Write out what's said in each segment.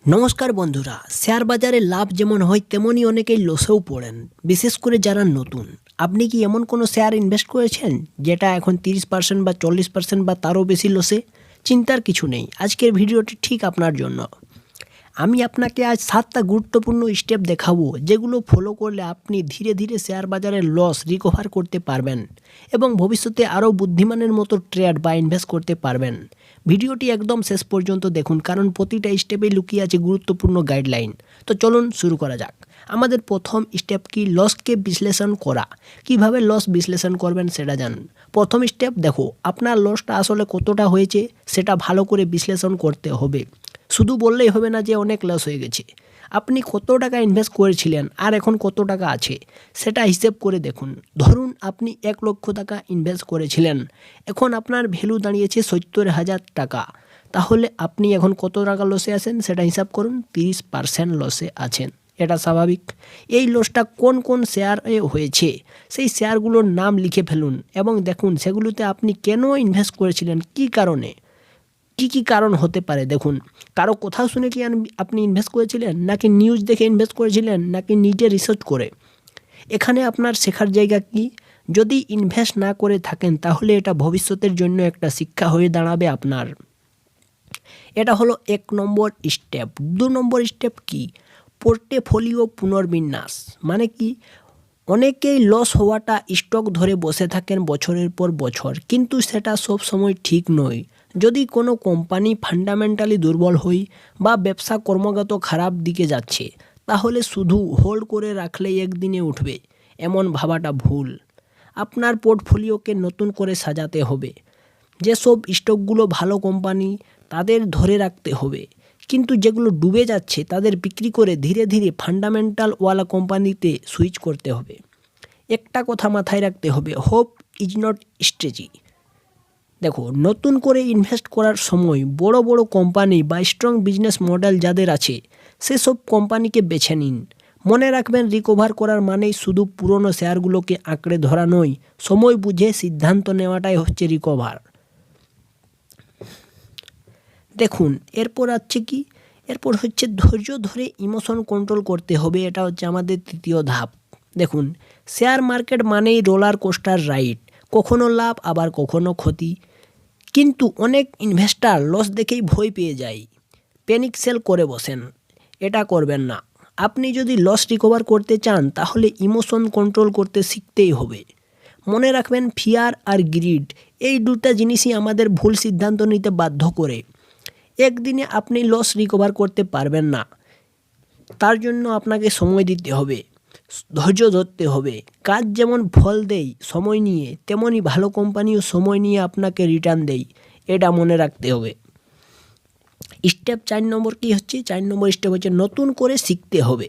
নমস্কার বন্ধুরা, শেয়ার বাজারে লাভ যেমন হয় তেমনই অনেকেই লসেও পড়েন, বিশেষ করে যারা নতুন। আপনি কি এমন কোনো শেয়ার ইনভেস্ট করেছেন যেটা এখন 30% বা 40% বা তারও বেশি লসে? চিন্তার কিছু নেই, আজকের ভিডিওটি ঠিক আপনার জন্য। আমি আপনাকে আজ 7টা গুরুত্বপূর্ণ স্টেপ দেখাবো যেগুলো ফলো করলে আপনি ধীরে ধীরে শেয়ার বাজারের লস রিকভার করতে পারবেন এবং ভবিষ্যতে আরও বুদ্ধিমানের মতো ট্রেড বা ইনভেস্ট করতে পারবেন। ভিডিওটি একদম শেষ পর্যন্ত দেখুন, কারণ প্রতিটা স্টেপে লুকিয়ে আছে গুরুত্বপূর্ণ গাইডলাইন। তো চলুন শুরু করা যাক। আমাদের প্রথম স্টেপ কি? লসকে বিশ্লেষণ করা। কিভাবে লস বিশ্লেষণ করবেন সেটা জানুন। প্রথম স্টেপ, দেখো আপনার লসটা আসলে কতটা হয়েছে সেটা ভালো করে বিশ্লেষণ করতে হবে। শুধু বললেই হবে না যে অনেক লস হয়ে গেছে। আপনি কত টাকা ইনভেস্ট করেছিলেন আর এখন কত টাকা আছে সেটা হিসেব করে দেখুন। ধরুন আপনি 1,00,000 টাকা ইনভেস্ট করেছিলেন, এখন আপনার ভ্যালু দাঁড়িয়েছে 70,000 টাকা। তাহলে আপনি এখন কত টাকা লসে আছেন সেটা হিসাব করুন। 30% লসে আছেন, এটা স্বাভাবিক। এই লসটা কোন কোন শেয়ারে হয়েছে সেই শেয়ারগুলোর নাম লিখে ফেলুন এবং দেখুন সেগুলোতে আপনি কেন ইনভেস্ট করেছিলেন, কী কারণে, কি কারণ হতে পারে। দেখুন, কারো কোথাও শুনে কি আপনি ইনভেস্ট করেছিলেন, নাকি নিউজ দেখে ইনভেস্ট করেছিলেন, নাকি নিজে রিসার্চ করে? এখানে আপনার শেখার জায়গা কি? যদি ইনভেস্ট না করে থাকেন তাহলে এটা ভবিষ্যতের জন্য একটা শিক্ষা হয়ে দাঁড়াবে আপনার। এটা হলো 1 নম্বর স্টেপ। 2 নম্বর স্টেপ কি? পোর্টফোলিও পুনর্বিন্যাস। মানে কি? অনেকেই লস হওয়াটা স্টক ধরে বসে থাকেন বছরের পর বছর, কিন্তু সেটা সব সময় ঠিক নয়। যদি কোনো কোম্পানি ফান্ডামেন্টালি দুর্বল হয় বা ব্যবসা ক্রমাগত খারাপ দিকে যাচ্ছে, তাহলে শুধু হোল্ড করে রাখলেই একদিনে উঠবে এমন ভাবাটা ভুল। আপনার পোর্টফোলিওকে নতুন করে সাজাতে হবে। যেসব স্টকগুলো ভালো কোম্পানি তাদের ধরে রাখতে হবে, কিন্তু যেগুলো ডুবে যাচ্ছে তাদের বিক্রি করে ধীরে ধীরে ফান্ডামেন্টাল ওয়ালা কোম্পানিতে সুইচ করতে হবে। একটা কথা মাথায় রাখতে হবে, হোপ ইজ নট স্ট্র্যাটেজি। দেখো, নতুন করে ইনভেস্ট করার সময় বড় বড় কোম্পানি বা স্ট্রং বিজনেস মডেল যাদের আছে সেসব কোম্পানিকে বেছে নিন। মনে রাখবেন, রিকভার করার মানেই শুধু পুরনো শেয়ারগুলোকে আঁকড়ে ধরা নয়, সময় বুঝে সিদ্ধান্ত নেওয়াটাই হচ্ছে রিকভার। দেখুন, এরপর আছে কি? এরপর হচ্ছে ধৈর্য ধরে ইমোশন কন্ট্রোল করতে হবে। এটা হচ্ছে আমাদের তৃতীয় ধাপ। দেখুন, শেয়ার মার্কেট মানেই রোলার কোস্টার রাইড, কখনো লাভ আবার কখনো ক্ষতি। কিন্তু অনেক ইনভেস্টার লস দেখেই ভয় পেয়ে যায়, প্যানিক সেল করে বসেন। এটা করবেন না। আপনি যদি লস রিকভার করতে চান তাহলে ইমোশন কন্ট্রোল করতে শিখতেই হবে। মনে রাখবেন, ফিয়ার আর গ্রিড এই দুটা জিনিসই আমাদের ভুল সিদ্ধান্ত নিতে বাধ্য করে। একদিনে আপনি লস রিকভার করতে পারবেন না, তার জন্য আপনাকে সময় দিতে হবে, ধৈর্য ধরতে হবে। কাজ যেমন ফল দেয় সময় নিয়ে, তেমনি ভালো কোম্পানিও সময় নিয়ে আপনাকে রিটার্ন দেয়, এটা মনে রাখতে হবে। স্টেপ 4 নম্বর কি হচ্ছে? 4 নম্বর স্টেপ হচ্ছে নতুন করে শিখতে হবে।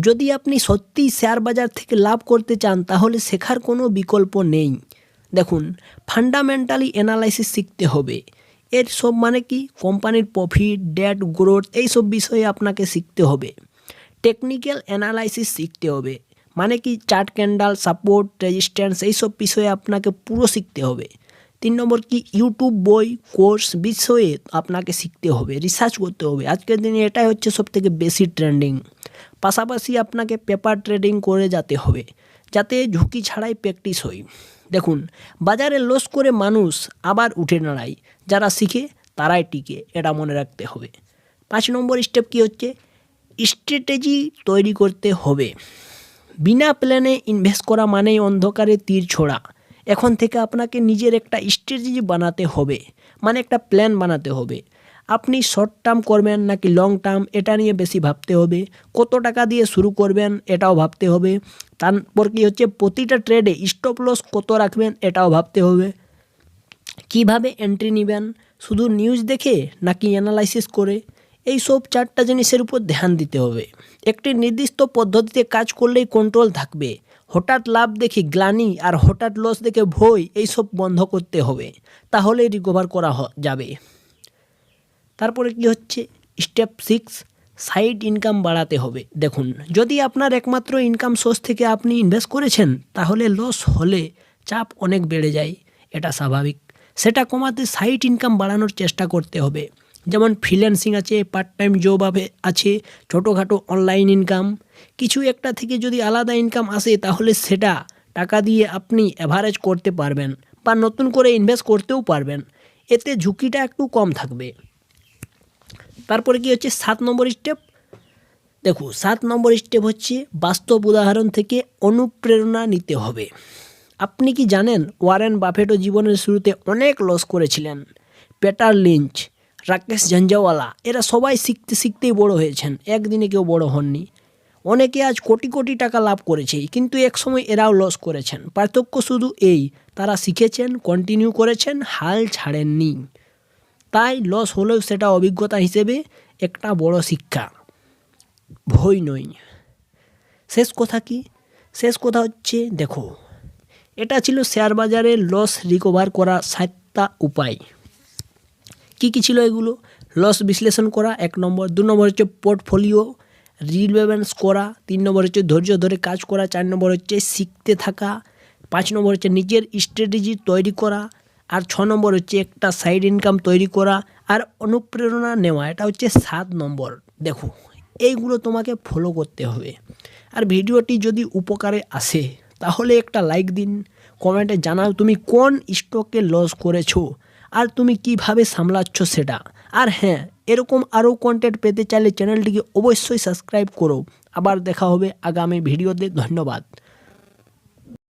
যদি আপনি সত্যিই শেয়ার বাজার থেকে লাভ করতে চান তাহলে শেখার কোনো বিকল্প নেই। দেখুন, ফান্ডামেন্টালি অ্যানালাইসিস শিখতে হবে। এর সব মানে কি? কোম্পানির প্রফিট, ডেট, গ্রোথ এইসব বিষয়ে আপনাকে শিখতে হবে। টেকনিক্যাল অ্যানালাইসিস শিখতে হবে, মানে কি? চার্ট, ক্যান্ডেল, সাপোর্ট, রেজিস্ট্যান্স এইসব বিষয়ে আপনাকে পুরো শিখতে হবে। 3 নম্বর কি? ইউটিউব, বই, কোর্স বিষয়ে আপনাকে শিখতে হবে, রিসার্চ করতে হবে। আজকের দিনে এটাই হচ্ছে সবথেকে বেশি ট্রেন্ডিং। পাশাপাশি আপনাকে পেপার ট্রেডিং করে যেতে হবে, যাতে ঝুঁকি ছাড়াই প্র্যাকটিস হয়। দেখুন, বাজারে লস করে মানুষ আবার উঠে দাঁড়ায়, যারা শিখে তারাই টিকে, এটা মনে রাখতে হবে। 5 নম্বর স্টেপ কি হচ্ছে? স্ট্র্যাটেজি তৈরি করতে হবে। বিনা প্ল্যানে ইনভেস্ট করা মানেই অন্ধকারে তীর ছোড়া। এখন থেকে আপনাকে নিজের একটা স্ট্র্যাটেজি বানাতে হবে, মানে একটা প্ল্যান বানাতে হবে। আপনি শর্ট টার্ম করবেন নাকি লং টার্ম এটা নিয়ে বেশি ভাবতে হবে। কত টাকা দিয়ে শুরু করবেন এটাও ভাবতে হবে। তারপর কি হচ্ছে? প্রতিটা ট্রেডে স্টপ লস কত রাখবেন এটাও ভাবতে হবে। কিভাবে এন্ট্রি নেবেন, শুধু নিউজ দেখে নাকি অ্যানালাইসিস করে? এই সব 4টা জিনিসের উপর ধ্যান দিতে হবে। একটি নির্দিষ্ট পদ্ধতিতে কাজ করলেই কন্ট্রোল থাকবে। হঠাৎ লাভ দেখে গ্লানি আর হঠাৎ লস দেখে ভয় এইসব বন্ধ করতে হবে, তাহলেই রিকভার করা যাবে। তারপরে কি হচ্ছে? স্টেপ 6, সাইড ইনকাম বাড়াতে হবে। দেখুন, যদি আপনার একমাত্র ইনকাম সোর্স থেকে আপনি ইনভেস্ট করেছেন তাহলে লস হলে চাপ অনেক বেড়ে যায়, এটা স্বাভাবিক। সেটা কমাতে সাইড ইনকাম বাড়ানোর চেষ্টা করতে হবে। যেমন ফ্রিল্যান্সিং আছে, পার্ট টাইম জব আছে, ছোটোখাটো অনলাইন ইনকাম। কিছু একটা থেকে যদি আলাদা ইনকাম আসে তাহলে সেটা টাকা দিয়ে আপনি অ্যাভারেজ করতে পারবেন বা নতুন করে ইনভেস্ট করতেও পারবেন, এতে ঝুঁকিটা একটু কম থাকবে। তারপরে কি হচ্ছে 7 নম্বর স্টেপ। দেখো 7 নম্বর স্টেপ হচ্ছে বাস্তব উদাহরণ থেকে অনুপ্রেরণা নিতে হবে। আপনি কি জানেন ওয়ারেন বাফেটও জীবনের শুরুতে অনেক লস করেছিলেন। পিটার লিঞ্চ, রাকেশ ঝঞ্ঝাওয়ালা, এরা সবাই শিখতে শিখতেই বড় হয়েছেন, একদিনে কেউ বড় হননি। অনেকে আজ কোটি কোটি টাকা লাভ করেছে, কিন্তু একসময় এরাও লস করেছেন। পার্থক্য শুধু এই, তারা শিখেছেন, কন্টিনিউ করেছেন, হাল ছাড়েননি। তাই লস হলেও সেটা অভিজ্ঞতা হিসেবে একটা বড় শিক্ষা, ভয় নয়। শেষ কথা কি? শেষ কথা হচ্ছে দেখো, এটা ছিল শেয়ার বাজারে লস রিকভার করা 7টা উপায়। কি কি ছিল এগুলো? লস বিশ্লেষণ করা 1 নম্বর, 2 নম্বর হচ্ছে পোর্টফোলিও রিব্যালেন্স করা, 3 নম্বর হচ্ছে ধৈর্য ধরে কাজ করা, 4 নম্বর হচ্ছে শিখতে থাকা, 5 নম্বর হচ্ছে নিজের স্ট্র্যাটেজি তৈরি করা, আর 6 নম্বর হচ্ছে একটা সাইড ইনকাম তৈরি করা, আর অনুপ্রেরণা নেওয়া, এটা হচ্ছে 7 নম্বর। দেখো এইগুলো তোমাকে ফলো করতে হবে। আর ভিডিওটি যদি উপকারে আসে তাহলে একটা লাইক দিন, কমেন্টে জানাও তুমি কোন স্টকে লস করেছো আর তুমি কিভাবে সামলাচ্ছ সেটা। আর হ্যাঁ, এরকম আরও কন্টেন্ট পেতে চাইলে চ্যানেলটিকে অবশ্যই সাবস্ক্রাইব করো। আবার দেখা হবে আগামী ভিডিওতে। ধন্যবাদ।